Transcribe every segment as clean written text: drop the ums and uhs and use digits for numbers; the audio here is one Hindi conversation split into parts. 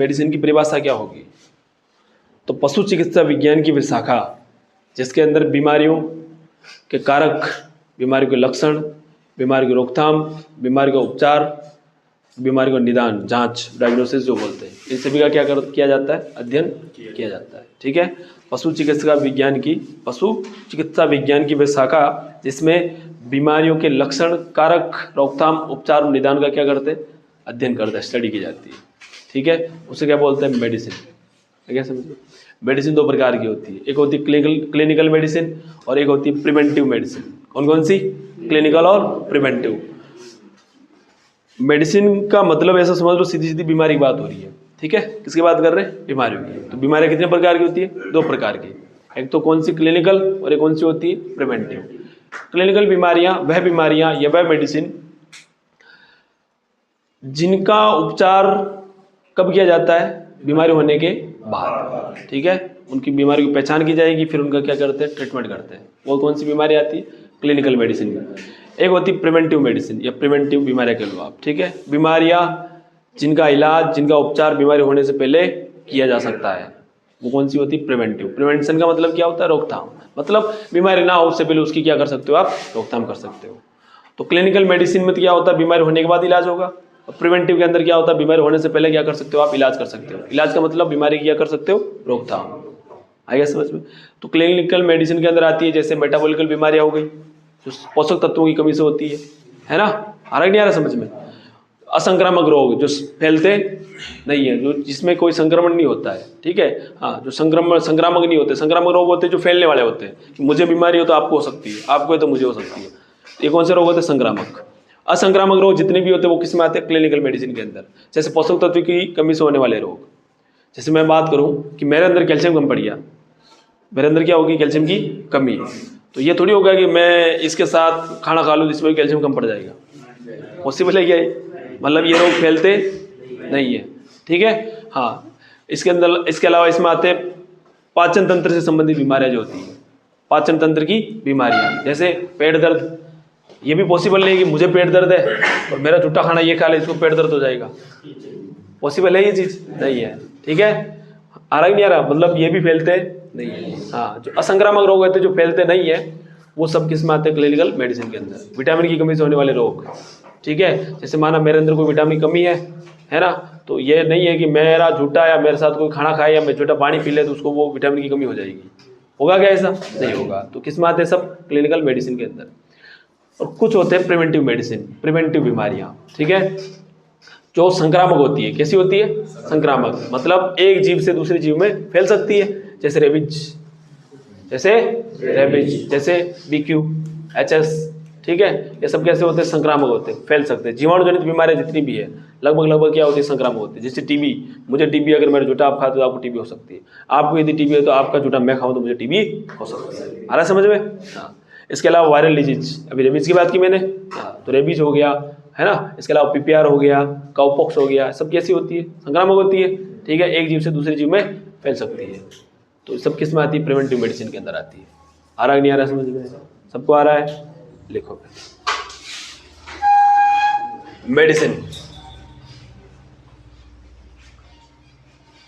मेडिसिन की परिभाषा क्या होगी? तो पशु चिकित्सा विज्ञान की विशाखा जिसके अंदर बीमारियों के कारक, बीमारियों के लक्षण, बीमारी की रोकथाम, बीमारी का उपचार, बीमारी का निदान, जांच, डायग्नोसिस जो बोलते हैं, इन सभी का क्या किया जाता है? अध्ययन किया जाता है। ठीक है, पशु चिकित्सा विज्ञान की विशाखा जिसमें बीमारियों के लक्षण, कारक, रोकथाम, उपचार और निदान का क्या करते हैं? अध्ययन करते हैं, स्टडी की जाती है। ठीक है, उसे क्या बोलते हैं? मेडिसिन। क्या समझ? मेडिसिन दो प्रकार की होती है, एक होती है क्लिनिकल मेडिसिन और एक होती है प्रिवेंटिव मेडिसिन। कौन कौन सी? क्लिनिकल और प्रिवेंटिव। मेडिसिन का मतलब ऐसा समझ लो, सीधी सीधी बीमारी की बात हो रही है। ठीक है, किसकी बात कर रहे हैं? बीमारियों की। तो बीमारियां कितने प्रकार की होती है? दो प्रकार की। एक तो कौन सी? क्लिनिकल, और एक कौन सी होती है? प्रिवेंटिव। क्लिनिकल बीमारियां वह बीमारियां या वह मेडिसिन जिनका उपचार कब किया जाता है? बीमारी होने के बाद। ठीक है, उनकी बीमारी की पहचान की जाएगी, फिर उनका क्या करते हैं? ट्रीटमेंट करते हैं। वो कौन सी बीमारी आती है? क्लिनिकल मेडिसिन में। एक होती है प्रिवेंटिव मेडिसिन या प्रिवेंटिव बीमारियां कह लो आप। ठीक है, बीमारियां जिनका इलाज, जिनका उपचार बीमारी होने से पहले किया जा सकता है, वो कौन सी होती है? प्रिवेंटिव। प्रिवेंशन का मतलब क्या होता है? रोकथाम। मतलब बीमारी ना हो उससे पहले उसकी क्या कर सकते हो आप? रोकथाम कर सकते हो। तो क्लिनिकल मेडिसिन में तो क्या होता है? बीमारी होने के बाद इलाज होगा। और प्रिवेंटिव के अंदर क्या होता है? बीमारी होने से पहले क्या कर सकते हो आप? इलाज कर सकते हो। इलाज का मतलब बीमारी की क्या कर सकते हो? रोकथाम। आएगा समझ में? तो क्लिनिकल मेडिसिन के अंदर आती है जैसे मेटाबॉलिकल बीमारियां हो गई, जो पोषक तत्वों की कमी से होती है ना? आ रहा नहीं आ रहा समझ में? असंक्रामक रोग जो फैलते नहीं है, जो जिसमें कोई संक्रमण नहीं होता है। ठीक है, हाँ, जो संक्रामक नहीं होते। संक्रामक रोग होते हैं जो फैलने वाले होते हैं, कि मुझे बीमारी हो तो आपको हो सकती है, आपको है तो मुझे हो सकती है। ये कौन से रोग होते हैं? संक्रामक। असंक्रामक रोग जितने भी होते हैं वो किस में आते हैं? क्लिनिकल मेडिसिन के अंदर। जैसे पोषक तत्व की कमी से होने वाले रोग, जैसे मैं बात करूं कि मेरे अंदर कैल्शियम कम पड़ गया, मेरे अंदर क्या होगी? कैल्शियम की कमी। तो ये थोड़ी होगा कि मैं इसके साथ खाना खा लूँ जिसमें कैल्शियम कम पड़ जाएगा। पॉसिबल है क्या? मतलब ये रोग फैलते नहीं है। ठीक है, हाँ, इसके अंदर इसके अलावा इसमें आते हैं पाचन तंत्र से संबंधित बीमारियां जो होती हैं, पाचन तंत्र की बीमारियां, जैसे पेट दर्द। ये भी पॉसिबल नहीं है कि मुझे पेट दर्द है और मेरा झूठा खाना ये खा ले इसको पेट दर्द हो जाएगा। पॉसिबल है? ये चीज़ नहीं है। ठीक है, आ रहा ही नहीं आ रहा? मतलब ये भी फैलते नहीं है। हाँ, जो असंक्रामक रोग होते हैं जो फैलते नहीं है, वो सब किस में आते हैं? क्लिनिकल मेडिसिन के अंदर। विटामिन की कमी से होने वाले रोग। ठीक है, जैसे माना मेरे अंदर कोई विटामिन की कमी है ना, तो ये नहीं है कि मेरा झूठा या मेरे साथ कोई खाना खाए या मैं झूठा पानी पी ले तो उसको वो विटामिन की कमी हो जाएगी। होगा क्या? ऐसा नहीं होगा। तो किस में आते हैं? सब क्लिनिकल मेडिसिन के अंदर। और कुछ होते हैं प्रिवेंटिव मेडिसिन, प्रिवेंटिव बीमारियां। ठीक है, जो संक्रामक होती है। कैसी होती है? संक्रामक। मतलब एक जीव से दूसरे जीव में फैल सकती है, जैसे रेबीज, जैसे BQ, HS। ठीक है, ये सब कैसे होते हैं? संक्रामक होते हैं, फैल सकते हैं। जीवाणुजनित बीमारियां जितनी भी है लगभग क्या होती है? संक्रामक होती है। जैसे टीबी, मुझे टीबी अगर मेरा झूठा आप खाते तो आपको टीबी हो सकती है। आपको यदि टीबी है तो आपका झूठा मैं खाऊं तो मुझे टीबी हो सकती है। आ रहा समझ में? हाँ। इसके अलावा वायरल डिजीज, अभी रेबीज की बात की मैंने, तो रेबीज हो गया, है ना? इसके अलावा PPR हो गया, काउपॉक्स हो गया, सब कैसी होती है? संक्रामक होती है। ठीक है, एक जीव से दूसरे जीव में फैल सकती है। तो सब किस में आती है? प्रिवेंटिव मेडिसिन के अंदर आती है। आ रहा है नहीं आ रहा समझ में? सबको आ रहा है? लिखो मेडिसिन,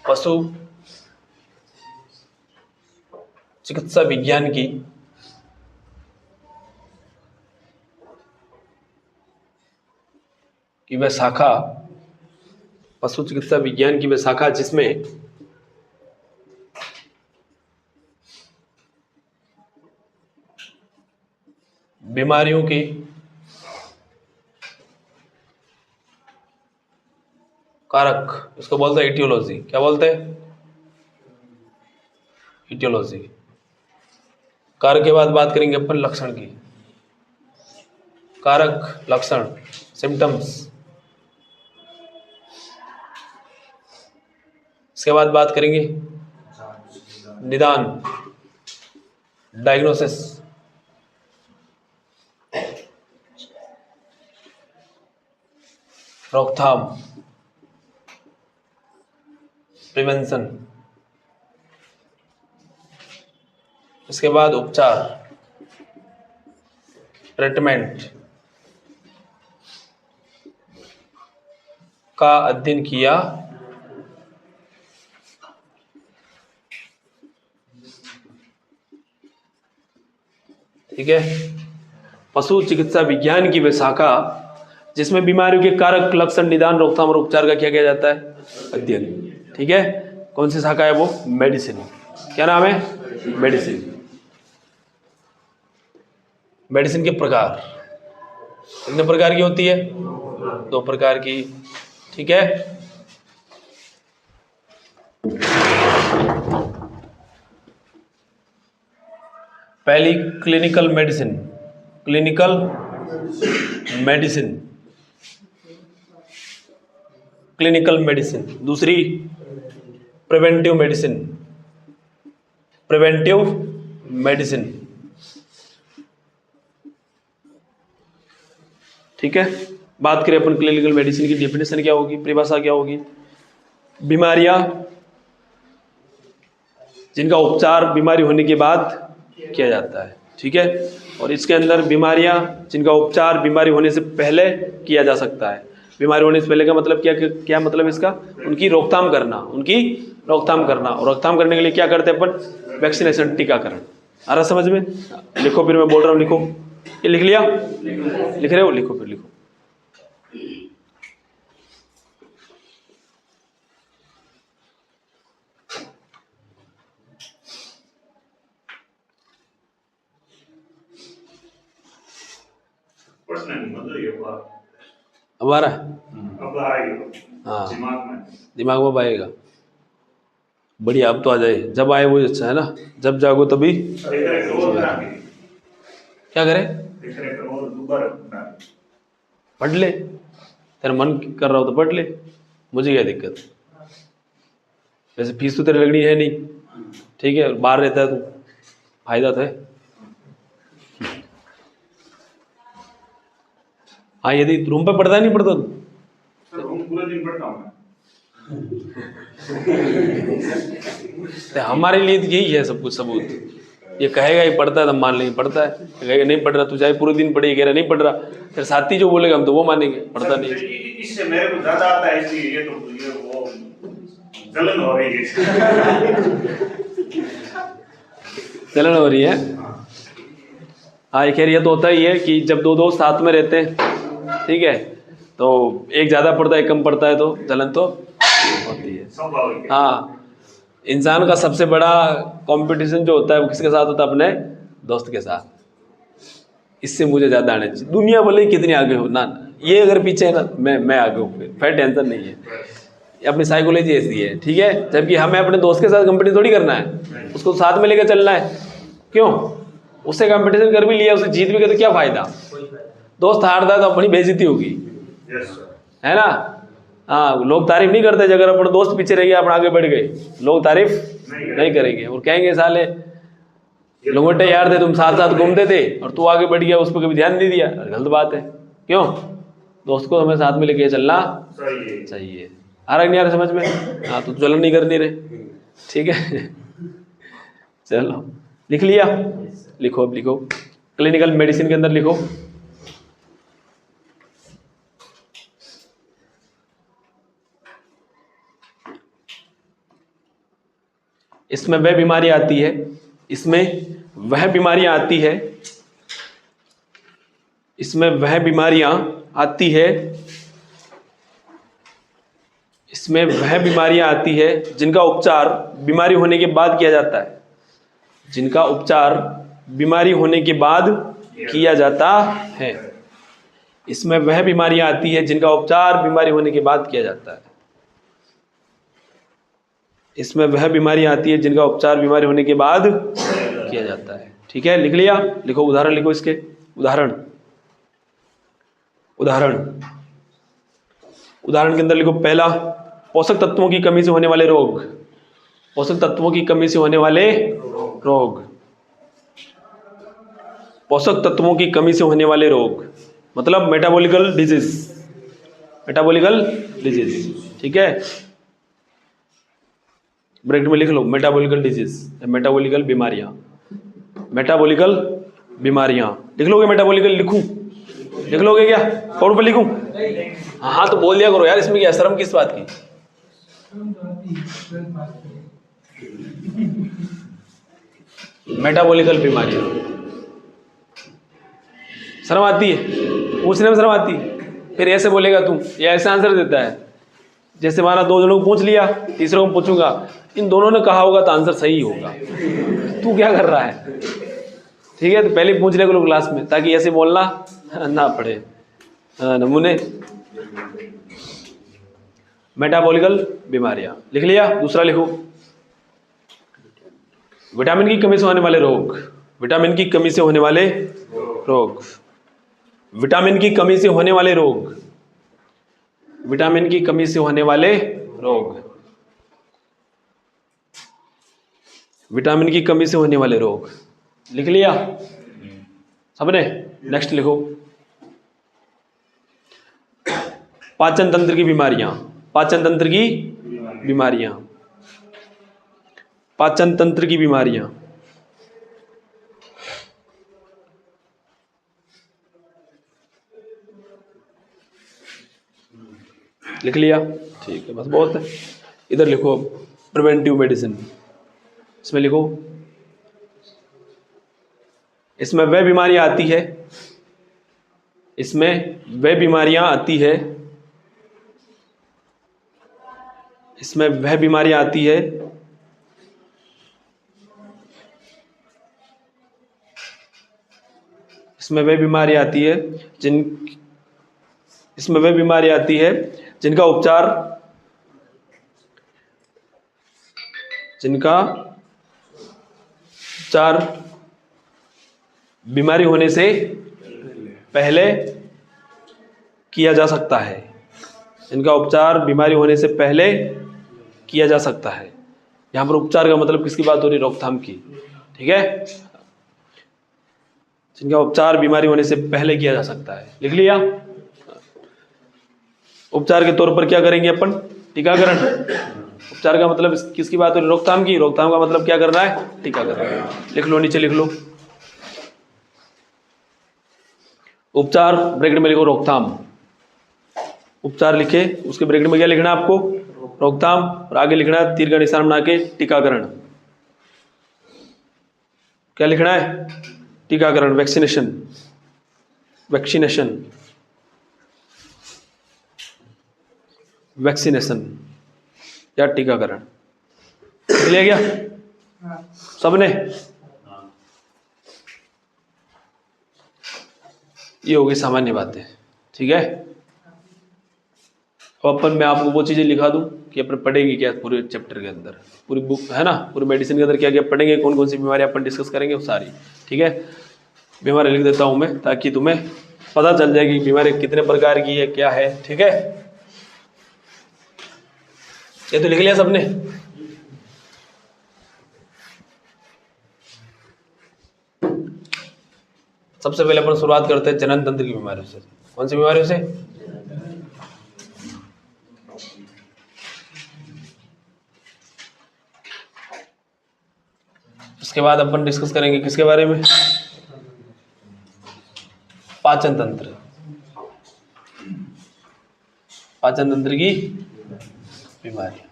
पशु चिकित्सा विज्ञान की वह शाखा, पशु चिकित्सा विज्ञान की वह शाखा जिसमें बीमारियों के कारक, इसको बोलते हैं इटियोलॉजी। क्या बोलते हैं? इटियोलॉजी। कारक के बाद बात करेंगे अपन लक्षण की। कारक, लक्षण, सिम्टम्स। इसके बाद बात करेंगे निदान, डायग्नोसिस। रोकथाम, प्रिवेंशन। इसके बाद उपचार, ट्रीटमेंट का अध्ययन किया ठीक है। पशु चिकित्सा विज्ञान की वह शाखा जिसमें बीमारियों के कारक, लक्षण, निदान, रोकथाम और उपचार का क्या किया जाता है? अध्ययन। ठीक है। कौन सी शाखा है वो? मेडिसिन। क्या नाम है? मेडिसिन। मेडिसिन के प्रकार कितने प्रकार की होती है? 2 प्रकार की। ठीक है। पहली clinical medicine, clinical medicine, clinical medicine. दूसरी प्रिवेंटिव मेडिसिन, प्रिवेंटिव मेडिसिन। ठीक है। बात करें अपन क्लिनिकल मेडिसिन की, डेफिनेशन क्या होगी, परिभाषा क्या होगी? बीमारियां जिनका उपचार बीमारी होने के बाद किया जाता है। ठीक है। और इसके अंदर बीमारियां जिनका उपचार बीमारी होने से पहले किया जा सकता है। बीमारी होने से पहले का मतलब क्या मतलब इसका? उनकी रोकथाम करना, उनकी रोकथाम करना। और रोकथाम करने के लिए क्या करते हैं अपन? वैक्सीनेशन, टीकाकरण। आ रहा समझ में? लिखो, फिर मैं बोल रहा हूँ लिखो। ये लिख लिया? लिख रहे हो? लिखो, फिर लिखो। अब आ रहा है? अब आएगा। हाँ, दिमाग में आएगा। बढ़िया, अब तो आ जाए। जब आए वो अच्छा है ना, जब जागो तभी। क्या करे? पढ़ ले, तेरा मन कर रहा हो तो पढ़ ले, मुझे क्या दिक्कत? वैसे फीस तो तेरी लगनी है नहीं। ठीक है। बाहर रहता है तू, फायदा तो है। हाँ, यदि रूम पे पढ़ता है, नहीं पढ़ता तू? रूम पूरा दिन पढ़ता हूँ। हमारे लिए तो यही है सब कुछ सबूत। ये कहेगा ये पढ़ता है तो मान लेंगे पढ़ता है, कहेगा नहीं पढ़ रहा, तू चाहे पूरे दिन पढ़े, कह रहा नहीं पढ़ रहा, फिर साथी जो बोलेगा हम तो वो मानेंगे, पढ़ता नहीं। इससे मेरे को ज्यादा आता है, इसलिए ये वो जलन हो रही है। जलन हो रही है। हाँ, खैर ये तो होता ही है कि जब 2 दोस्त साथ में रहते हैं, ठीक है, तो एक ज़्यादा पढ़ता है, कम पढ़ता है, तो जलन तो होती है। हाँ, इंसान का सबसे बड़ा कंपटीशन जो होता है वो किसके साथ होता है? अपने दोस्त के साथ। इससे मुझे ज़्यादा आने चाहिए, दुनिया भले ही कितनी आगे हो ना, ये अगर पीछे है ना, मैं आगे हूँ, फिर टेंशन नहीं है। अपनी साइकोलॉजी ऐसी है। ठीक है। जबकि हमें अपने दोस्त के साथ कंपटीशन थोड़ी करना है, उसको साथ में लेकर चलना है। क्यों? उससे कंपटीशन कर भी लिया, उसे जीत भी गए तो क्या फायदा? दोस्त हारता तो अपनी बेइज्जती होगी, है ना? हाँ, लोग तारीफ नहीं करते। अगर अपने दोस्त पीछे रह गए, अपन आगे बढ़ गए, लोग तारीफ नहीं करेंगे और कहेंगे साले लंगोटे यार थे, तुम साथ साथ घूमते थे और तू आगे बढ़ गया, उस पर कभी ध्यान नहीं दिया। गलत बात है। क्यों? दोस्त को हमें साथ में लेके चलना चाहिए। आ रहा नहीं आ रहा समझ में? हाँ, तो जलन नहीं करनी रहे। ठीक है। चलो, लिख लिया? लिखो, अब लिखो। क्लिनिकल मेडिसिन के अंदर लिखो, इसमें वह बीमारी आती है, इसमें वह बीमारियां आती है, इसमें वह बीमारियां आती है, इसमें वह बीमारियां आती है जिनका उपचार बीमारी होने के बाद किया जाता है, जिनका उपचार बीमारी होने के बाद किया जाता है। इसमें वह बीमारियां आती है जिनका उपचार बीमारी होने के बाद किया जाता है। इसमें वह बीमारियां आती है जिनका उपचार बीमारी होने के बाद किया जाता है। ठीक है, लिख लिया? लिखो, उदाहरण लिखो इसके। उदाहरण, उदाहरण, उदाहरण के अंदर लिखो। पहला, पोषक तत्वों की कमी से होने वाले रोग। पोषक तत्वों की कमी से होने वाले रोग। पोषक तत्वों की कमी से होने वाले रोग मतलब मेटाबॉलिकल डिजीज, मेटाबॉलिकल डिजीज। ठीक है, ब्रैकेट में लिख लो मेटाबॉलिकल डिजीज, मेटाबॉलिकल बीमारियां, मेटाबॉलिकल बीमारियां। लिख लोगे मेटाबॉलिकल? लिखूं? लिख लोगे क्या? कौन पर लिखूं? हाँ, तो बोल दिया करो यार, इसमें क्या शर्म किस बात की? मेटाबॉलिकल बीमारियां, शर्म आती है? पूछने में शर्म आती है? फिर ऐसे बोलेगा तू, या ऐसे आंसर देता है जैसे माना दो जनों को पूछ लिया, तीसरे को पूछूंगा, इन दोनों ने कहा होगा तो आंसर सही होगा, तू क्या कर रहा है? ठीक है, तो पहले पूछ ले लो क्लास में, ताकि ऐसे बोलना ना पड़े। नमूने मेटाबॉलिकल बीमारियां लिख लिया। दूसरा लिखो, विटामिन की कमी से होने वाले रोग। विटामिन की कमी से होने वाले रोग। विटामिन की कमी से होने वाले रोग। विटामिन की कमी से होने वाले रोग। विटामिन की कमी से होने वाले रोग लिख लिया सबने? नेक्स्ट लिखो, पाचन तंत्र की बीमारियां। पाचन तंत्र की बीमारियां। पाचन तंत्र की बीमारियां लिख लिया? ठीक है, बस बहुत है। इधर लिखो प्रिवेंटिव मेडिसिन। इसमें लिखो, इसमें वह बीमारियां आती है, इसमें वह बीमारियां आती है, इसमें वह बीमारियां आती है इसमें वह बीमारी आती है इसमें वह बीमारी आती है जिनका उपचार बीमारी होने से पहले किया जा सकता है। इनका उपचार बीमारी होने से पहले किया जा सकता है। यहां पर उपचार का मतलब किसकी बात हो रही? रोकथाम की। ठीक है, जिनका उपचार बीमारी होने से पहले किया जा सकता है। लिख लिया? उपचार के तौर पर क्या करेंगे अपन? टीकाकरण। उपचार का मतलब किसकी बात हो रही? रोकथाम की। रोकथाम का मतलब क्या करना है? टीकाकरण। लिख लो, नीचे लिख लो, उपचार ब्रैकेट में लिखो रोकथाम। उपचार लिखे, उसके ब्रैकेट में क्या लिखना है आपको? रोकथाम, और आगे लिखना है तीर का निशान बना के टीकाकरण। क्या लिखना है? टीकाकरण, वैक्सीनेशन। वैक्सीनेशन, वैक्सीनेशन या टीकाकरण। लिया गया सबने? ये हो गई सामान्य बातें। ठीक है, अब अपन मैं आपको वो चीजें लिखा दूं कि अपन पढ़ेंगे क्या पूरे चैप्टर के अंदर, पूरी बुक है ना, पूरी मेडिसिन के अंदर क्या क्या पढ़ेंगे, कौन कौन सी बीमारी अपन डिस्कस करेंगे, वो सारी। ठीक है, बीमारी लिख देता हूं मैं ताकि तुम्हें पता चल जाए कि बीमारी कितने प्रकार की है, क्या है। ठीक है, ये तो लिख लिया सबने? सबसे पहले अपन शुरुआत करते हैं जनन तंत्र की बीमारियों से। कौन सी बीमारियों से? उसके बाद अपन डिस्कस करेंगे किसके बारे में? पाचन तंत्र। पाचन तंत्र की बीमारियां।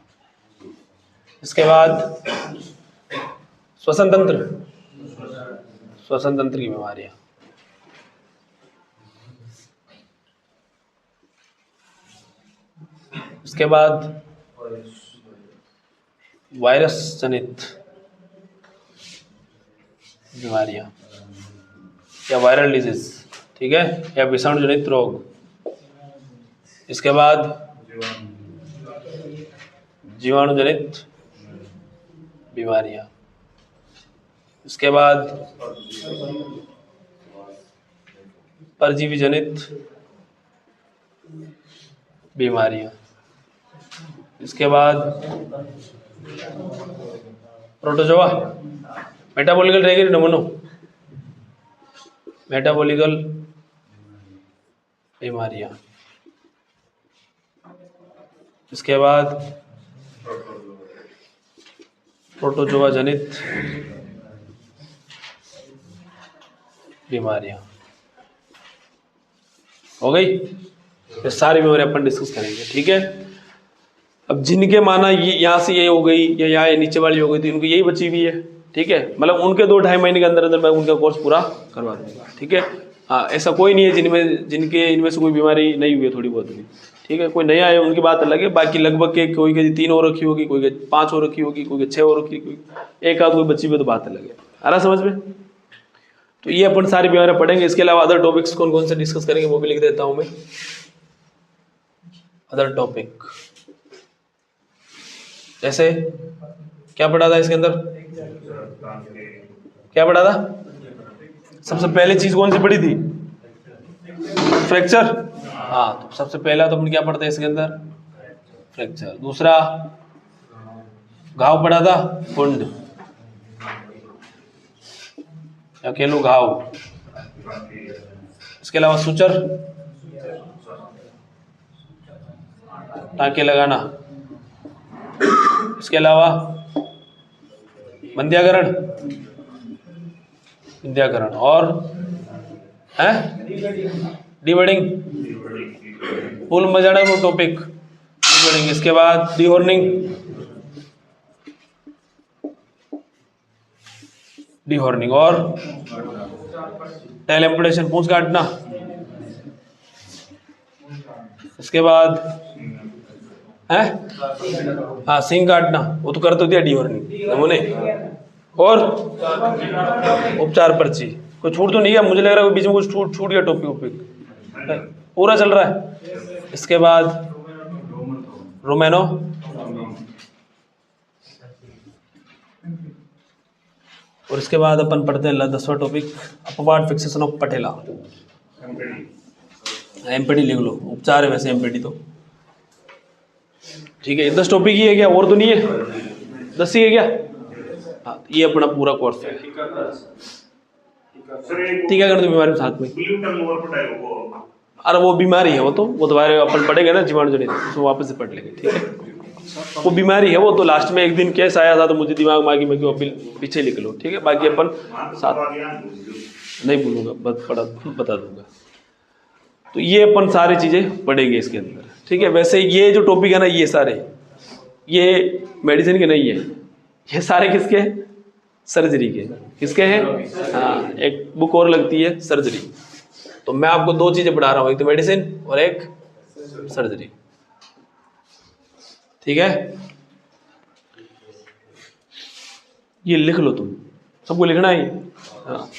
इसके बाद श्वसन तंत्र। श्वसन तंत्र की बीमारियां। इसके बाद वायरस जनित बीमारियां या वायरल डिजीज। ठीक है, या विषाणु जनित रोग। इसके बाद जीवाणु जनित बीमारियां। इसके बाद परजीवी जनित बीमारियां। इसके बाद प्रोटोजोआ। मेटाबॉलिकल रहेगी नमूनों, मेटाबॉलिकल बीमारियां। इसके बाद प्रोटोजोआ जनित बीमारियां। हो गई? ये सारी बीमारियां अपन डिस्कस करेंगे। ठीक है, अब जिनके माना ये यहाँ से ये हो गई या यहाँ नीचे वाली हो गई, तो इनको यही बची हुई है। ठीक है, मतलब उनके 2-2.5 महीने के अंदर अंदर मैं उनका कोर्स पूरा करवा दूंगा। ठीक है, हाँ, ऐसा कोई नहीं है जिनके इनमें से कोई बीमारी नहीं हुई है थोड़ी बहुत भी, ठीक है। कोई नया है उनकी बात अलग है, बाकी लगभग के कोई के 3 हो रखी होगी, कोई के 5 हो रखी होगी, कोई के 6 हो रखी, कोई एक आध कोई बच्ची पे, तो बात अलग है। आ रहा समझ में? तो ये अपन सारी बीमारियां पढ़ेंगे। इसके अलावा अदर टॉपिक्स कौन कौन से डिस्कस करेंगे वो भी लिख देता हूँ मैं। अदर टॉपिक जैसे क्या पढ़ा था इसके अंदर, क्या पढ़ा था? सबसे पहली चीज कौन सी पढ़ी थी? फ्रैक्चर। हाँ, तो सबसे पहला तो अपन क्या पढ़ते हैं इसके अंदर? फ्रैक्चर। दूसरा घाव पढ़ा था, वुंड या कह लो घाव। इसके अलावा सुचर, टाँके लगाना। इसके अलावा बंध्याकरण, विंध्याकरण, और है डीबडिंग, फुल मजाना वो टॉपिक डीबडिंग। इसके बाद डीहॉर्निंग और टेल एम्पुटेशन, पूंछ काटना। इसके बाद है हाँ, सींग काटना, वो तो कर तो दिया डीहॉर्निंग नमूने। और उपचार पर्ची, कोई छूट तो नहीं है? मुझे लग रहा है बीच में कुछ छूट गया टॉपिक वॉपिक, पूरा चल रहा है। इसके बाद रोमैनो, और इसके बाद अपन पढ़ते हैं 10वां topic, upward fixation of patella. MPD लिख लो, उपचार है वैसे एमपीडी तो, ठीक है। 10 टॉपिक ही है क्या, और तो नहीं है? 10 ही है क्या? हाँ, ये अपना पूरा कोर्स है। टीकाकरण तो बीमारी साथ में, अरे वो बीमारी है, वो तो दोबारा अपन पढ़ेंगे ना, जीवाणु जनित, उसको वापस से पढ़ लेंगे, ठीक है। वो बीमारी है, वो तो लास्ट में एक दिन केस आया था तो मुझे दिमाग में आ गई, मैं क्यों पीछे लिख लो, ठीक है। बाकी अपन साथ नहीं भूलूंगा, बता दूंगा। तो ये अपन सारी चीजें पढ़ेंगे इसके अंदर, ठीक है। वैसे ये जो टॉपिक है ना, ये सारे ये मेडिसिन के नहीं है, ये सारे किसके? सर्जरी के। किसके हैं? हाँ, एक बुक और लगती है सर्जरी। तो मैं आपको 2 चीजें पढ़ा रहा हूँ, एक तो मेडिसिन और एक सर्जरी, ठीक है। ये लिख लो, तुम सबको लिखना ही। हाँ,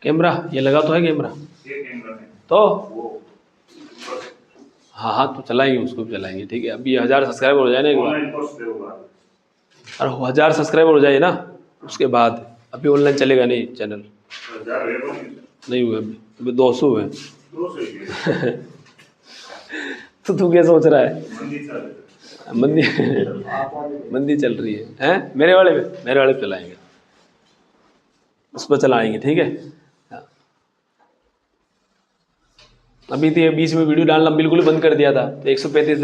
कैमरा ये लगा तो है कैमरा, तो हाँ हाँ, तो चलाएंगे, उसको भी चलाएंगे, ठीक है। अभी 1000 सब्सक्राइबर हो जाए ना एक बार, और 1000 सब्सक्राइबर हो जाए ना, उसके बाद अभी ऑनलाइन चलेगा नहीं चैनल, नहीं हुए अभी 200 हुए। तो तू क्या सोच रहा है? मंदी चल रही है, हैं? मेरे वाले पे चलाएंगे, उस पर चलाएंगे, ठीक है। हाँ। अभी तो ये बीच में वीडियो डालना बिल्कुल बंद कर दिया था, तो 135